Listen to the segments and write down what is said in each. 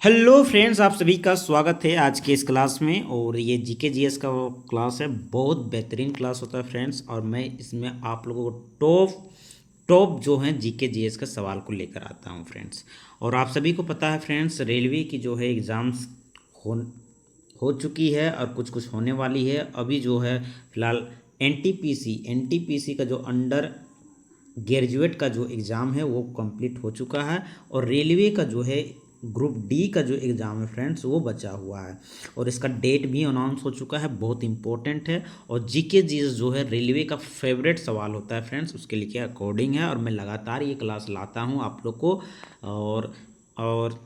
Hello friends, आप सभी का स्वागत है आज के इस क्लास में। और ये जीके जीएस का वो क्लास है, बहुत बेहतरीन क्लास होता है फ्रेंड्स। और मैं इसमें आप लोगों को टॉप टॉप जो है जीके जीएस का सवाल को लेकर आता हूँ फ्रेंड्स। और आप सभी को पता है फ्रेंड्स, रेलवे की जो है एग्ज़ाम्स हो हो चुकी है और कुछ कुछ होने वाली है। अभी जो है फिलहाल एनटीपीसी का जो अंडर ग्रेजुएट का जो एग्ज़ाम है वो कंप्लीट हो चुका है। और रेलवे का जो है ग्रुप डी का जो एग्ज़ाम है फ्रेंड्स वो बचा हुआ है। और इसका डेट भी अनाउंस हो चुका है, बहुत इंपॉर्टेंट है। और जीके जीएस जो है रेलवे का फेवरेट सवाल होता है फ्रेंड्स, उसके लिए अकॉर्डिंग है। और मैं लगातार ये क्लास लाता हूँ आप लोग को। और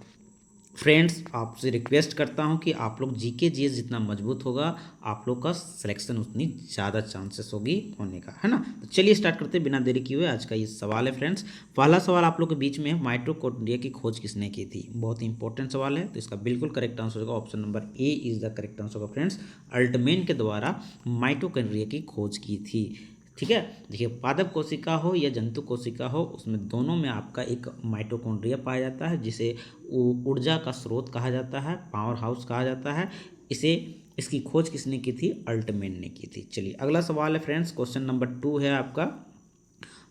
फ्रेंड्स, आपसे रिक्वेस्ट करता हूं कि आप लोग जीके जीएस जितना मजबूत होगा, आप लोग का सिलेक्शन उतनी ज़्यादा चांसेस होगी होने का, है ना। तो चलिए स्टार्ट करते हैं बिना देरी किए हुए। आज का ये सवाल है फ्रेंड्स। पहला सवाल आप लोग के बीच में है, माइटोकॉन्ड्रिया की खोज किसने की थी। बहुत इंपॉर्टेंट सवाल है, तो इसका बिल्कुल करेक्ट आंसर होगा option number A is the correct answer होगा फ्रेंड्स। अल्टमेन के द्वारा माइटोकॉन्ड्रिया की खोज की थी। ठीक है, देखिए पादप कोशिका हो या जंतु कोशिका हो, उसमें दोनों में आपका एक माइटोकॉन्ड्रिया पाया जाता है, जिसे ऊर्जा का स्रोत कहा जाता है, पावर हाउस कहा जाता है। इसे इसकी खोज किसने की थी, अल्टमेन ने की थी। चलिए अगला सवाल है फ्रेंड्स, क्वेश्चन नंबर 2 है आपका।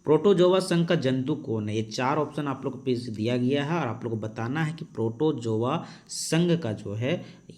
प्रोटोजोआ संघ का जंतु कौन है। ये 4 ऑप्शन आप लोग को पेश दिया गया है और आप लोग को बताना है कि प्रोटोजोआ संघ का जो है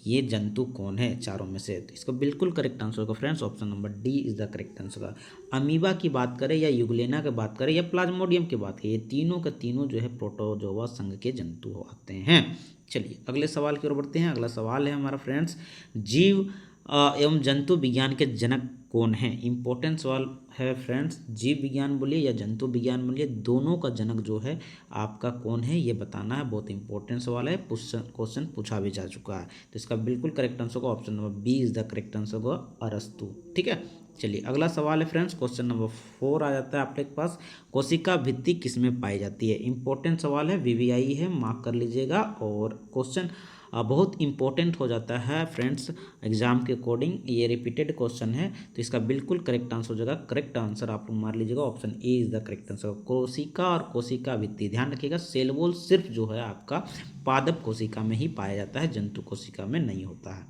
ये जंतु कौन है चारों में से। तो इसका बिल्कुल करेक्ट आंसर होगा friends, option number D is the correct answer होगा। अमीबा की बात करें या यूग्लेना की बात करें या प्लाज्मोडियम की बात करें, ये तीनों के तीनों जो है प्रोटोजोआ संघ के जंतु आते हैं। चलिए अगले सवाल की ओर बढ़ते हैं। अगला सवाल है हमारा फ्रेंड्स, जीव एवं जंतु विज्ञान के जनक कौन है। इंपॉर्टेंट सवाल है फ्रेंड्स। जीव विज्ञान बोलिए या जंतु विज्ञान बोलिए, दोनों का जनक जो है आपका कौन है ये बताना है। बहुत इंपॉर्टेंट सवाल है, क्वेश्चन पूछा भी जा चुका है। तो इसका बिल्कुल करेक्ट आंसर होगा option number B is the correct answer होगा, अरस्तु। ठीक है, चलिए अगला सवाल है फ्रेंड्स, क्वेश्चन नंबर 4 आ जाता है आपके पास। कोशिका भित्ति किसमें पाई जाती है। इंपॉर्टेंट सवाल है, वीवीआई है, मार्क कर लीजिएगा। और क्वेश्चन बहुत इंपॉर्टेंट हो जाता है फ्रेंड्स एग्जाम के अकॉर्डिंग, ये रिपीटेड क्वेश्चन है। तो इसका बिल्कुल करेक्ट आंसर हो जाएगा, करेक्ट आंसर आप लोग मार लीजिएगा, option A is the correct answer. कोशिका और कोशिका भित्ति, ध्यान रखिएगा, सेल वॉल सिर्फ जो है आपका पादप कोशिका में ही पाया जाता है, जंतु कोशिका में नहीं होता है।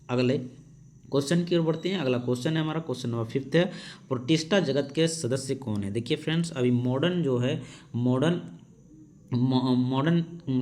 अगले क्वेश्चन की ओर बढ़ते हैं। अगला क्वेश्चन है हमारा, क्वेश्चन नंबर 5 है, प्रोटिस्टा जगत के सदस्य कौन है। देखिए फ्रेंड्स, अभी मॉडर्न जो है मॉडर्न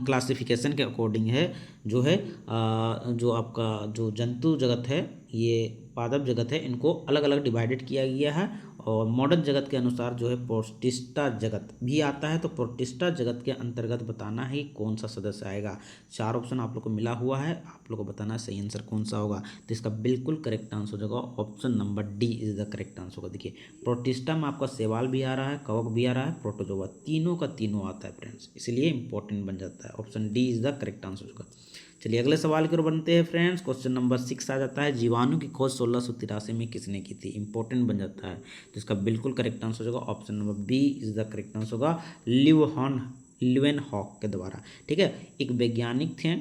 क्लासिफिकेशन के अकॉर्डिंग है जो है जो आपका जो जंतु जगत है, ये पादप जगत है, इनको अलग अलग डिवाइडेड किया गया है। और मॉडर्न जगत के अनुसार जो है प्रोटिस्टा जगत भी आता है। तो प्रोटिस्टा जगत के अंतर्गत बताना है कौन सा सदस्य आएगा। 4 ऑप्शन आप लोग को मिला हुआ है, आप लोग को बताना है सही आंसर कौन सा होगा। तो इसका बिल्कुल करेक्ट आंसर हो जाएगा option number D is the correct answer होगा। देखिए प्रोटिस्टा में आपका शैवाल भी आ रहा है, कवक भी आ रहा है, प्रोटोजोआ, तीनों का तीनों आता है फ्रेंड्स, इसलिए इंपॉर्टेंट बन जाता है। Option D is the correct answer होगा। चलिए अगले सवाल की ओर बनते हैं फ्रेंड्स। क्वेश्चन नंबर 6 आ जाता है, जीवाणु की खोज 1683 में किसने की थी। इंपॉर्टेंट बन जाता है। तो इसका बिल्कुल करेक्ट आंसर होगा option number B is the correct answer होगा, ल्यूवेनहॉक के द्वारा। ठीक है, एक वैज्ञानिक थे,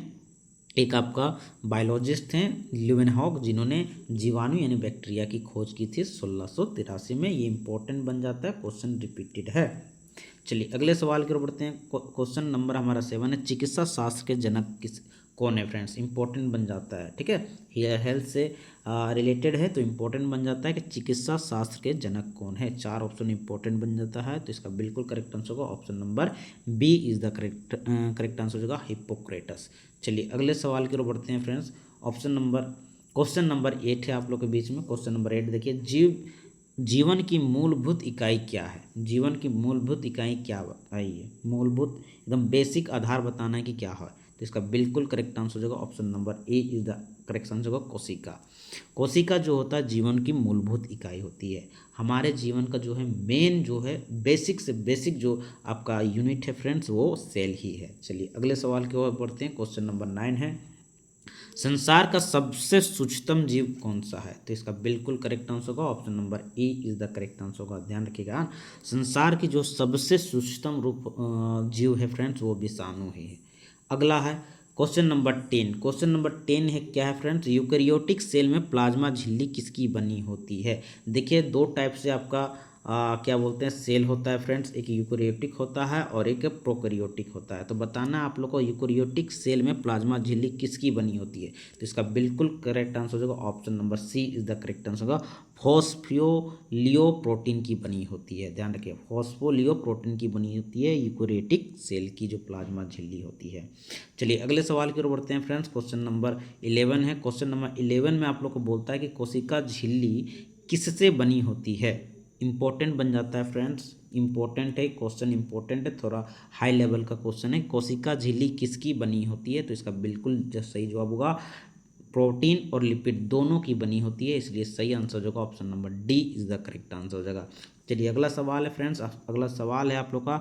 एक आपका बायोलॉजिस्ट हैं ल्यूवेनहॉक, जिन्होंने जीवाणु यानी बैक्टीरिया की खोज की थी 1683 में। ये इंपॉर्टेंट बन जाता है, क्वेश्चन रिपीटेड है। चलिए अगले सवाल की ओर बढ़ते हैं। क्वेश्चन नंबर हमारा 7 है, चिकित्सा शास्त्र के जनक किस कौन है फ्रेंड्स। इंपॉर्टेंट बन जाता है। ठीक है, हेल्थ से रिलेटेड है, तो इंपॉर्टेंट बन जाता है कि चिकित्सा शास्त्र के जनक कौन है। 4 ऑप्शन इंपॉर्टेंट बन जाता है। तो इसका बिल्कुल करेक्ट आंसर होगा option number B is the correct answer होगा, हिप्पोक्रेटस। चलिए अगले सवाल की ओर बढ़ते हैं फ्रेंड्स। क्वेश्चन नंबर 8 है आप लोग के बीच में। क्वेश्चन नंबर 8 देखिए, जीवन की मूलभूत इकाई क्या है। जीवन की मूलभूत इकाई क्या है, ये मूलभूत एकदम बेसिक आधार बताना है कि क्या है। तो इसका बिल्कुल करेक्ट आंसर हो जाएगा option number A is the correct answer होगा, कोशिका। कोशिका जो होता है जीवन की मूलभूत इकाई होती है। हमारे जीवन का जो है मेन जो है बेसिक से बेसिक जो आपका यूनिट है फ्रेंड्स, वो सेल ही है। चलिए अगले सवाल की ओर बढ़ते हैं। क्वेश्चन नंबर 9 है, संसार का सबसे सूक्ष्म जीव कौन सा है। तो इसका बिल्कुल करेक्ट आंसर होगा option number A is the correct answer होगा। ध्यान रखिएगा, संसार की जो सबसे सूक्ष्म रूप जीव है फ्रेंड्स, वो विषाणु ही है। अगला है क्वेश्चन नंबर 10। क्वेश्चन नंबर 10 है क्या है फ्रेंड्स, यूकैरियोटिक सेल में प्लाज्मा झिल्ली किसकी बनी होती है। देखिए 2 टाइप से आपका क्या बोलते हैं सेल होता है फ्रेंड्स, एक यूकेरियोटिक होता है और एक प्रोकैरियोटिक होता है। तो बताना है आप लोग को यूकेरियोटिक सेल में प्लाज्मा झिल्ली किसकी बनी होती है। तो इसका बिल्कुल करेक्ट आंसर हो जाएगा option number C is the correct answer होगा, फॉस्फोलियोप्रोटीन की बनी होती है। ध्यान रखिए, फॉस्फोलियोप्रोटीन की बनी होती है यूकेरियोटिक सेल की जो प्लाज्मा झिल्ली होती है। चलिए अगले सवाल की ओर बढ़ते हैं फ्रेंड्स। क्वेश्चन नंबर 11 है। क्वेश्चन नंबर 11 में आप लोग को बोलता है कि कोशिका झिल्ली किससे बनी होती है। इंपॉर्टेंट बन जाता है फ्रेंड्स, इंपॉर्टेंट है क्वेश्चन, इंपॉर्टेंट है, थोड़ा हाई लेवल का क्वेश्चन है। कोशिका झिल्ली किसकी बनी होती है। तो इसका बिल्कुल जो सही जवाब होगा प्रोटीन और लिपिड दोनों की बनी होती है, इसलिए सही आंसर जो होगा option number D is the correct answer हो जाएगा। चलिए अगला सवाल है फ्रेंड्स, अगला सवाल है आप लोग का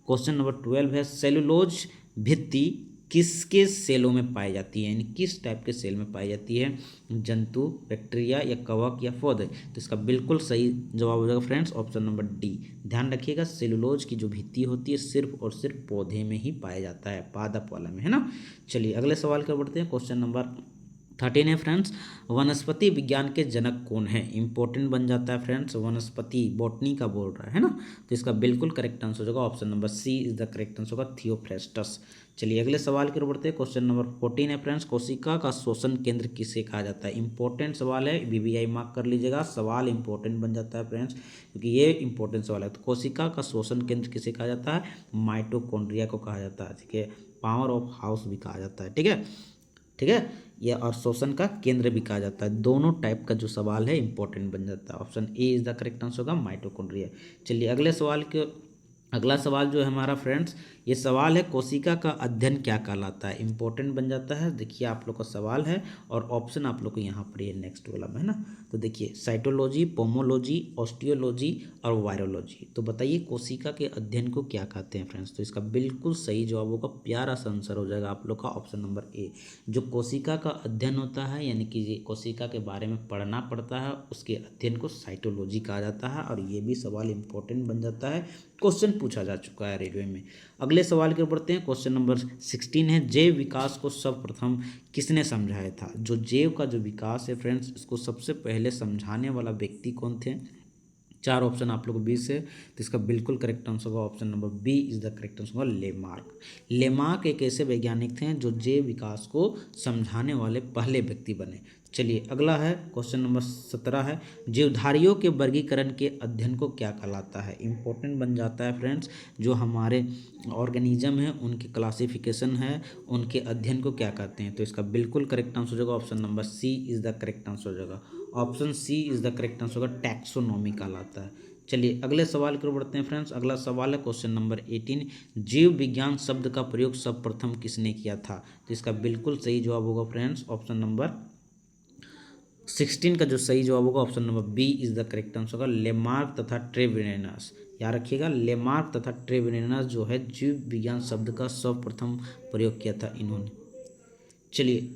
क्वेश्चन नंबर 12 है। सेलुलोज भित्ति किसके सेलों में पाई जाती है, यानी किस टाइप के सेल में पाई जाती है, जंतु, बैक्टीरिया या कवक या पौधे। तो इसका बिल्कुल सही जवाब हो जाएगा फ्रेंड्स ऑप्शन नंबर डी। ध्यान रखिएगा सेलुलोज की जो भित्ति होती है सिर्फ और सिर्फ पौधे में ही पाया जाता है, पादप वाला में, है ना। चलिए अगले सवाल की ओर बढ़ते हैं। क्वेश्चन नंबर 13 है फ्रेंड्स, वनस्पति विज्ञान के जनक कौन है। इंपॉर्टेंट बन जाता है फ्रेंड्स, वनस्पति बॉटनी का बोल रहा है ना। तो इसका बिल्कुल करेक्ट आंसर होगा option number C is the correct answer होगा, थियोफ्रेस्टस। चलिए अगले सवाल की ओर बढ़ते हैं। क्वेश्चन नंबर 14 है फ्रेंड्स, कोशिका का श्वसन केंद्र किसे कहा जाता है। इंपॉर्टेंट सवाल है, वीवीआई मार्क कर लीजिएगा, सवाल इंपॉर्टेंट बन जाता है फ्रेंड्स क्योंकि ये इंपॉर्टेंट सवाल है। तो कोशिका का श्वसन केंद्र किसे कहा जाता है, माइटोकॉन्ड्रिया को कहा जाता है, ठीक है, पावर ऑफ हाउस भी कहा जाता है, ठीक है, ठीक है, यह और शोषण का केंद्र भी कहा जाता है। दोनों टाइप का जो सवाल है इंपॉर्टेंट बन जाता है, option A is the correct answer होगा माइटोकॉन्ड्रिया। चलिए अगले सवाल के, अगला सवाल जो है हमारा फ्रेंड्स, ये सवाल है कोशिका का अध्ययन क्या कहलाता है। इंपॉर्टेंट बन जाता है, देखिए आप लोग का सवाल है और ऑप्शन आप लोग को यहाँ पर ये नेक्स्ट वाला में है ना। तो देखिए साइटोलॉजी, पोमोलॉजी, ऑस्टियोलॉजी और वायरोलॉजी। तो बताइए कोशिका के अध्ययन को क्या कहते हैं फ्रेंड्स। तो इसका बिल्कुल सही जवाब होगा, प्यारा सा आंसर हो जाएगा आप लोग का ऑप्शन नंबर ए। जो कोशिका का अध्ययन होता है यानी कि ये कोशिका के बारे में पढ़ना पड़ता है, उसके अध्ययन को साइटोलॉजी कहा जाता है। और ये भी सवाल इंपॉर्टेंट बन जाता है, क्वेश्चन पूछा जा चुका है रेलवे में। अगले सवाल के बढ़ते हैं। क्वेश्चन नंबर 16 है, जैव विकास को सर्वप्रथम किसने समझाया था। जो जैव का जो विकास है फ्रेंड्स, इसको सबसे पहले समझाने वाला व्यक्ति कौन थे। चार ऑप्शन आप लोग को 20 है, तो इसका बिल्कुल करेक्ट आंसर होगा option number B is the correct answer होगा लेमार्क। लेमार्क एक ऐसे वैज्ञानिक थे जो जैव विकास को समझाने वाले पहले व्यक्ति बने। चलिए अगला है क्वेश्चन नंबर 17 है, जीवधारियों के वर्गीकरण के अध्ययन को क्या कहलाता है। इंपॉर्टेंट बन जाता है फ्रेंड्स, जो हमारे ऑर्गेनिज्म है उनकी क्लासिफिकेशन है, उनके अध्ययन को क्या कहते हैं। तो इसका बिल्कुल करेक्ट आंसर हो जाएगा option number C is the correct answer हो जाएगा, option C is the correct answer होगा, टैक्सोनॉमी कहलाता है। चलिए अगले सवाल की ओर बढ़ते हैं फ्रेंड्स। अगला सवाल है क्वेश्चन नंबर 18, जीव विज्ञान शब्द का प्रयोग सर्वप्रथम किसने किया था। तो इसका बिल्कुल सही जवाब होगा फ्रेंड्स ऑप्शन नंबर 16 का जो सही जवाब होगा option number B is the correct answer होगा, लेमार्क तथा ट्रेविनेनस। याद रखिएगा लेमार्क तथा ट्रेविनेनस जो है जीव विज्ञान शब्द का सर्वप्रथम प्रयोग किया था इन्होंने। चलिए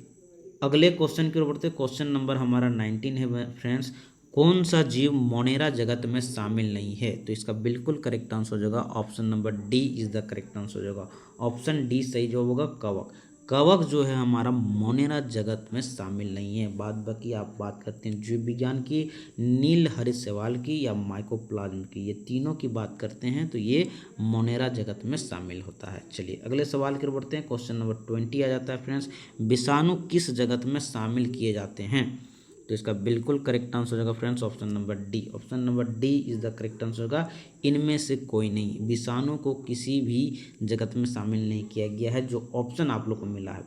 अगले क्वेश्चन की ओर बढ़ते हैं। क्वेश्चन नंबर हमारा 19 है फ्रेंड्स, कौन सा जीव मोनेरा जगत में शामिल नहीं है। तो इसका बिल्कुल करेक्ट आंसर हो जाएगा option number D is the correct answer हो जाएगा, ऑप्शन डी सही जवाब होगा कवक। कवक जो है हमारा मोनेरा जगत में शामिल नहीं है। बाद बाकी आप बात करते हैं जीव विज्ञान की, नील हरित शैवाल की या माइकोप्लाज्म की, ये तीनों की बात करते हैं तो ये मोनेरा जगत में शामिल होता है। चलिए अगले सवाल की ओर बढ़ते हैं। क्वेश्चन नंबर 20 आ जाता है फ्रेंड्स, विषाणु किस जगत में शामिल किए जाते हैं। तो इसका बिल्कुल करेक्ट आंसर हो जाएगा friends option number D, option number D is the correct answer होगा, इनमें से कोई नहीं। विषाणु को किसी भी जगत में शामिल नहीं किया गया है, जो ऑप्शन आप लोग को मिला है,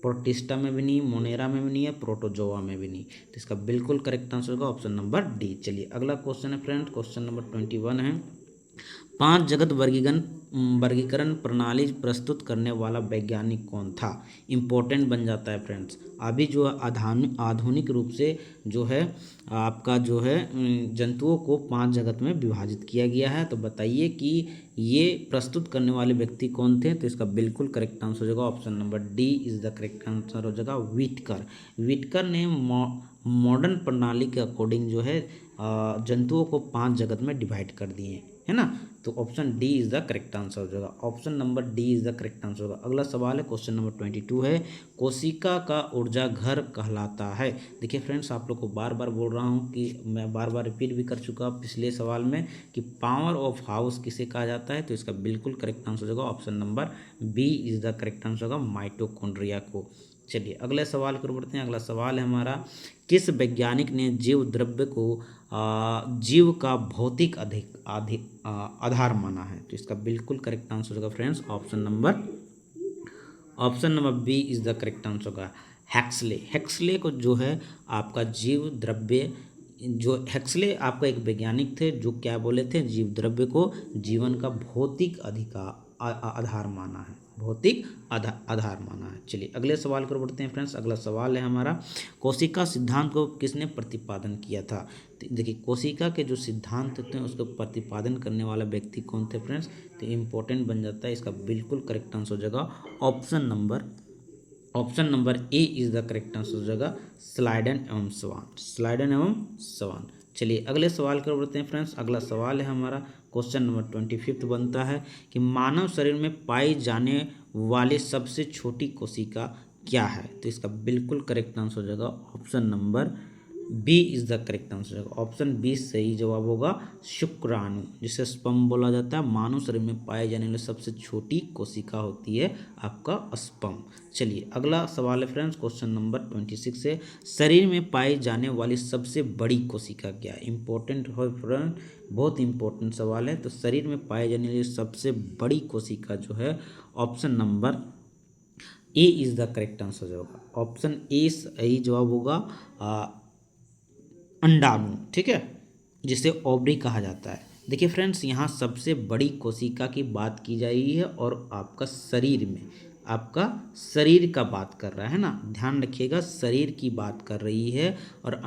प्रोटिस्टा में भी नहीं, मोनेरा में भी नहीं है, प्रोटोजोआ में भी नहीं। तो इसका बिल्कुल करेक्ट आंसर होगा ऑप्शन नंबर डी। चलिए अगला क्वेश्चन है फ्रेंड्स, क्वेश्चन नंबर 21 है, 5 जगत वर्गीकरण प्रणाली प्रस्तुत करने वाला वैज्ञानिक कौन था। इंपॉर्टेंट बन जाता है फ्रेंड्स। अभी जो आधुनिक रूप से जो है आपका जो है जंतुओं को 5 जगत में विभाजित किया गया है। तो बताइए कि ये प्रस्तुत करने वाले व्यक्ति कौन थे। तो इसका बिल्कुल करेक्ट आंसर हो जाएगा option number D is the correct answer हो जाएगा व्हिटकर। व्हिटकर ने मॉडर्न प्रणाली के अकॉर्डिंग जो है जंतुओं को 5 जगत में डिवाइड कर दिए, है ना। तो option D is the correct answer हो जाएगा, option number D is the correct answer होगा। अगला सवाल है क्वेश्चन नंबर 22 है, कोशिका का ऊर्जा घर कहलाता है। देखिए फ्रेंड्स, आप लोग को बार बार बोल रहा हूँ कि मैं बार बार रिपीट भी कर चुका पिछले सवाल में कि पावर ऑफ हाउस किसे कहा जाता है, तो इसका बिल्कुल करेक्ट आंसर होगा option number B is the correct answer होगा, माइटोकॉन्ड्रिया को। चलिए अगले सवाल की ओर बढ़ते हैं। अगला सवाल है हमारा, किस वैज्ञानिक ने जीव द्रव्य को जीव का भौतिक आधार माना है, तो इसका बिल्कुल करेक्ट आंसर होगा friends option number B is the correct answer होगा, हैक्सले। हैक्सले को जो है आपका जीव द्रव्य, जो हैक्सले आपका एक वैज्ञानिक थे जो क्या बोले थे, जीव द्रव्य को जीवन का भौतिक आधार माना है, भौतिक आधार माना है। चलिए अगले सवाल को बढ़ते हैं फ्रेंड्स। अगला सवाल है हमारा, कोशिका सिद्धांत को किसने प्रतिपादन किया था। देखिए कोशिका के जो सिद्धांत होते हैं उसको प्रतिपादन करने वाला व्यक्ति कौन थे फ्रेंड्स, तो इम्पोर्टेंट बन जाता है। इसका बिल्कुल करेक्ट आंसर हो जाएगा option number A is the correct answer हो जाएगा, स्लाइडन एवं स्वान। चलिए अगले सवाल की ओर बढ़ते हैं फ्रेंड्स। अगला सवाल है हमारा क्वेश्चन नंबर 25 बनता है कि मानव शरीर में पाई जाने वाली सबसे छोटी कोशिका क्या है, तो इसका बिल्कुल करेक्ट आंसर हो जाएगा option number B is the correct answer होगा, ऑप्शन बी सही जवाब होगा, शुक्राणु, जिसे स्पर्म बोला जाता है। मानव शरीर में पाए जाने वाली सबसे छोटी कोशिका होती है आपका स्पर्म। चलिए अगला सवाल है फ्रेंड्स क्वेश्चन नंबर 26 से, शरीर में पाई जाने वाली सबसे बड़ी कोशिका क्या है। इंपॉर्टेंट हो फ्रेंड, बहुत इंपॉर्टेंट सवाल है। तो शरीर में पाई जाने वाली सबसे बड़ी कोशिका जो है option number A is the correct answer होगा, ऑप्शन ए सही जवाब होगा, अंडाणु, ठीक है, जिसे ओवरी कहा जाता है। देखिए फ्रेंड्स, यहाँ सबसे बड़ी कोशिका की बात की जा रही है और आपका शरीर में, आपका शरीर का बात कर रहा है ना, ध्यान रखिएगा, शरीर की बात कर रही है और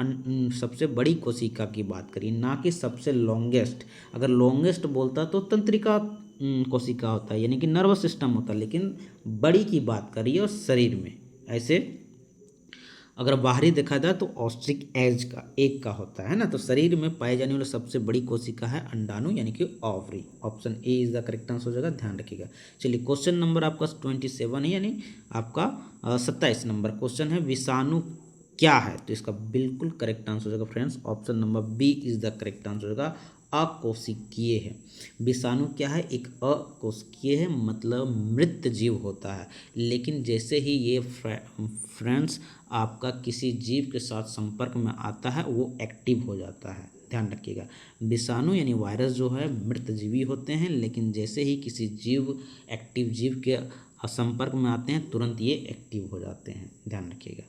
सबसे बड़ी कोशिका की बात करी, ना कि सबसे लॉन्गेस्ट। अगर लॉन्गेस्ट बोलता तो तंत्रिका कोशिका होता है, यानी कि नर्वस सिस्टम होता है, लेकिन बड़ी की बात करिए और शरीर में। ऐसे अगर बाहरी देखा जाए तो ऑस्ट्रिक एग का होता है ना, तो शरीर में पाए जाने वाली सबसे बड़ी कोशिका है अंडाणु, यानी कि ovary. Option A is the correct answer हो जाएगा, ध्यान रखिएगा। चलिए क्वेश्चन नंबर आपका 27 है, यानी आपका 27 नंबर क्वेश्चन है, विषाणु क्या है, तो इसका बिल्कुल करेक्ट आंसर हो जाएगा friends, option number B is the correct answer होगा, अकोशिकीय है। विषाणु क्या है, एक अकोशिकीय है, मतलब मृत जीव होता है। लेकिन जैसे ही ये फ्रेंड्स आपका किसी जीव के साथ संपर्क में आता है वो एक्टिव हो जाता है, ध्यान रखिएगा। विषाणु यानी वायरस जो है मृत जीवी होते हैं, लेकिन जैसे ही किसी एक्टिव जीव के संपर्क में आते हैं तुरंत ये एक्टिव हो जाते हैं, ध्यान रखिएगा।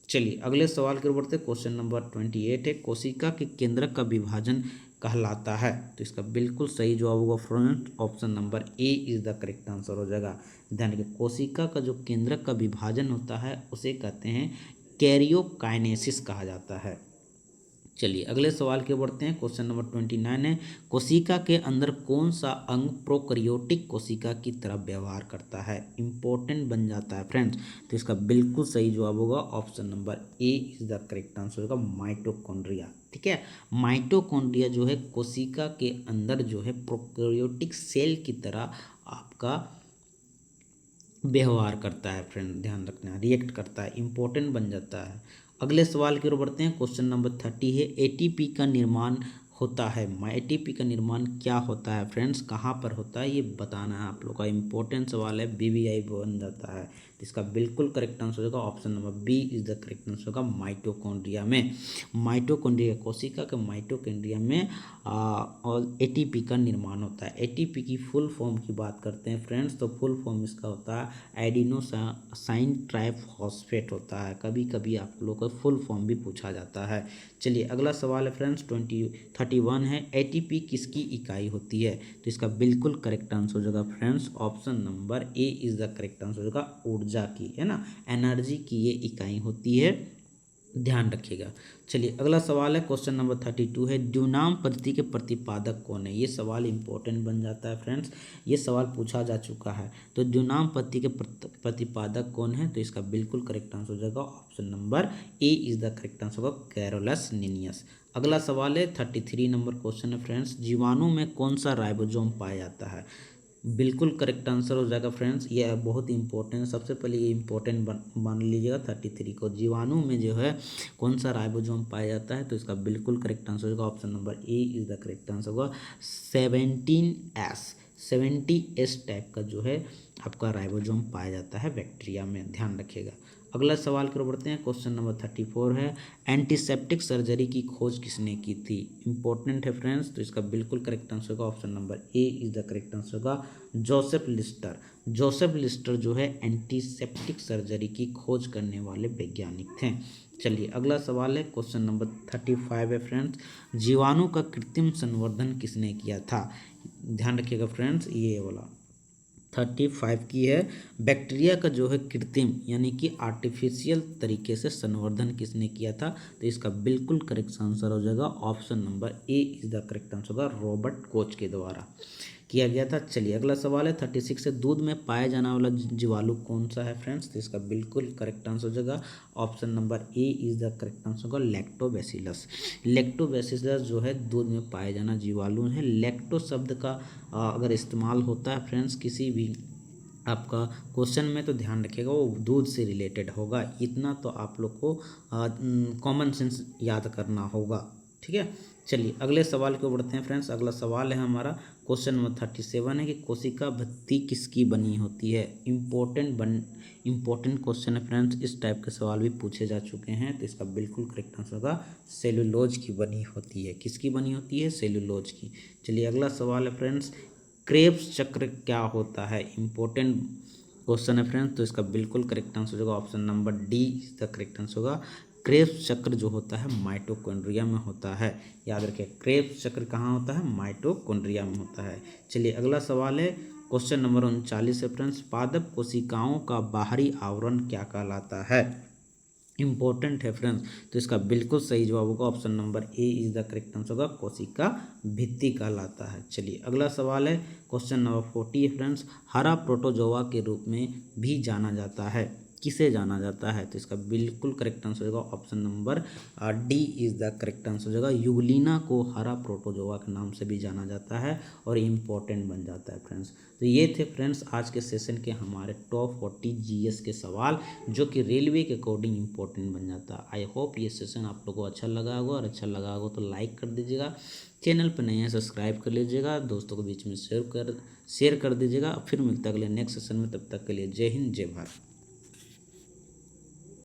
चलिए अगले सवाल की ओर बढ़ते हैं। क्वेश्चन नंबर 28 है, कोशिका के केंद्रक का विभाजन कहलाता है, तो इसका बिल्कुल सही जवाब होगा friends, option number A is the correct answer हो जाएगा। ध्यान रखिए, कोशिका का जो केंद्रक का विभाजन होता है उसे कहते हैं कैरियोकाइनेसिस कहा जाता है। चलिए अगले सवाल की ओर बढ़ते हैं। क्वेश्चन नंबर 29 है, कोशिका के अंदर कौन सा अंग प्रोकैरियोटिक कोशिका की तरह व्यवहार करता है, इंपॉर्टेंट बन जाता है फ्रेंड्स, तो इसका बिल्कुल सही जवाब होगा, option number A is the correct answer होगा, माइटोकॉन्ड्रिया। ठीक है, माइटोकॉन्ड्रिया जो है कोशिका के अंदर जो है प्रोकैरियोटिक सेल की तरह आपका व्यवहार करता है फ्रेंड, ध्यान रखना, रिएक्ट करता है, इंपॉर्टेंट बन जाता है। अगले सवाल की ओर बढ़ते हैं। क्वेश्चन नंबर 30 है, एटीपी का निर्माण होता है, एटीपी का निर्माण क्या होता है फ्रेंड्स, कहाँ पर होता है, ये बताना है आप लोग का, इंपॉर्टेंट सवाल है, बीबीआई बन जाता है। इसका बिल्कुल करेक्ट आंसर होगा, option number B is the correct answer होगा, माइटोकॉन्ड्रिया में। माइटोकॉन्ड्रिया कोशिका के माइटोकॉन्ड्रिया में और एटीपी का निर्माण होता है। एटीपी की फुल फॉर्म की बात करते हैं फ्रेंड्स, तो फुल फॉर्म इसका होता है एडिनोसाइन ट्राइफॉस्फेट होता है। कभी कभी आप लोग को फुल फॉर्म भी पूछा जाता है। चलिए अगला सवाल है फ्रेंड्स 31 है, एटीपी किसकी इकाई होती है, तो इसका बिल्कुल करेक्ट आंसर हो जाएगा friends, option number A is the correct answer होगा, ऊर्जा की, है ना, एनर्जी की ये इकाई होती है ध्यान रखिएगा। चलिए अगला सवाल है, क्वेश्चन नंबर 32 है, द्विनाम पद्धति के प्रतिपादक कौन है। ये सवाल इंपॉर्टेंट बन जाता है फ्रेंड्स, ये सवाल पूछा जा चुका है। तो द्विनाम पद्धति के प्रतिपादक कौन है, तो इसका बिल्कुल करेक्ट आंसर हो जाएगा option number A is the correct answer होगा, कैरोलस लिनियस। अगला सवाल है 33 नंबर क्वेश्चन है फ्रेंड्स, जीवाणु में कौन सा राइबोसोम पाया जाता है। बिल्कुल करेक्ट आंसर हो जाएगा फ्रेंड्स, ये बहुत इंपॉर्टेंट है। सबसे पहले ये इंपॉर्टेंट मान लीजिएगा 33 को, जीवाणु में जो है कौन सा राइबोसोम पाया जाता है, तो इसका बिल्कुल करेक्ट आंसर होगा option number A is the correct answer होगा 17S। 70S टाइप का जो है आपका राइबोसोम पाया जाता है बैक्टीरिया में, ध्यान रखिएगा। अगला सवाल की ओर बढ़ते हैं, क्वेश्चन नंबर 34 है, एंटीसेप्टिक सर्जरी की खोज किसने की थी। इंपॉर्टेंट है फ्रेंड्स, तो इसका बिल्कुल करेक्ट आंसर होगा option number A is the correct answer होगा जोसेफ लिस्टर। जोसेफ लिस्टर जो है एंटीसेप्टिक सर्जरी की खोज करने वाले वैज्ञानिक थे। चलिए अगला सवाल है, क्वेश्चन नंबर 35 है फ्रेंड्स, जीवाणु का कृत्रिम संवर्धन किसने किया था। ध्यान रखिएगा फ्रेंड्स, ये वाला 35 की है, बैक्टीरिया का जो है कृत्रिम यानी कि आर्टिफिशियल तरीके से संवर्धन किसने किया था, तो इसका बिल्कुल करेक्ट आंसर हो जाएगा option number A is the correct answer होगा, रॉबर्ट कोच के द्वारा किया गया था। चलिए अगला सवाल है 36 है, दूध में पाया जाने वाला जीवाणु कौन सा है फ्रेंड्स, तो इसका बिल्कुल करेक्ट आंसर हो जाएगा option number A is the correct answer होगा, लैक्टोबैसिलस। लैक्टोबैसिलस जो है दूध में पाया जाना जीवाणु है। लैक्टो शब्द का अगर इस्तेमाल होता है फ्रेंड्स किसी भी आपका क्वेश्चन में, तो ध्यान रखिएगा वो दूध से रिलेटेड होगा। इतना तो आप लोग को कॉमन सेंस याद करना होगा, ठीक है। चलिए अगले सवाल को बढ़ते हैं फ्रेंड्स। अगला सवाल है हमारा क्वेश्चन नंबर 37 है कि कोशिका भित्ति किसकी बनी होती है। इम्पोर्टेंट क्वेश्चन है फ्रेंड्स, इस टाइप के सवाल भी पूछे जा चुके हैं, तो इसका बिल्कुल करेक्ट आंसर होगा सेलुलोज की बनी होती है। किसकी बनी होती है, सेलुलोज की। चलिए अगला सवाल है फ्रेंड्स, क्रेब्स चक्र क्या होता है। इम्पोर्टेंट क्वेश्चन है फ्रेंड्स, तो इसका बिल्कुल करेक्ट आंसर होगा option number D is the correct answer होगा, क्रेब्स चक्र जो होता है माइटोकॉन्ड्रिया में होता है। याद रखिए क्रेब्स चक्र कहाँ होता है, माइटोकॉन्ड्रिया में होता है। चलिए अगला सवाल है क्वेश्चन नंबर 39 है फ्रेंड्स, पादप कोशिकाओं का बाहरी आवरण क्या कहलाता है। इंपॉर्टेंट है फ्रेंड्स, तो इसका बिल्कुल सही जवाब होगा option number A is the correct answer होगा, कोशिका भित्ति कहलाता है। चलिए अगला सवाल है क्वेश्चन नंबर 40 है फ्रेंड्स, हरा प्रोटोजोआ के रूप में भी जाना जाता है, किसे जाना जाता है, तो इसका बिल्कुल करेक्ट आंसर होगा option number D is the correct answer होगा, यूग्लिना को हरा प्रोटोजोआ के नाम से भी जाना जाता है और इम्पोर्टेंट बन जाता है फ्रेंड्स। तो ये थे फ्रेंड्स आज के सेशन के हमारे टॉप 40 जीएस के सवाल, जो कि रेलवे के अकॉर्डिंग इम्पोर्टेंट बन जाता है। आई होप ये सेशन आप लोगों को अच्छा लगा होगा, और अच्छा लगा होगा तो लाइक कर दीजिएगा, चैनल पर नए हैं सब्सक्राइब कर लीजिएगा, दोस्तों के बीच में शेयर कर दीजिएगा। फिर मिलता है अगले नेक्स्ट सेशन में, तब तक के लिए जय हिंद जय भारत।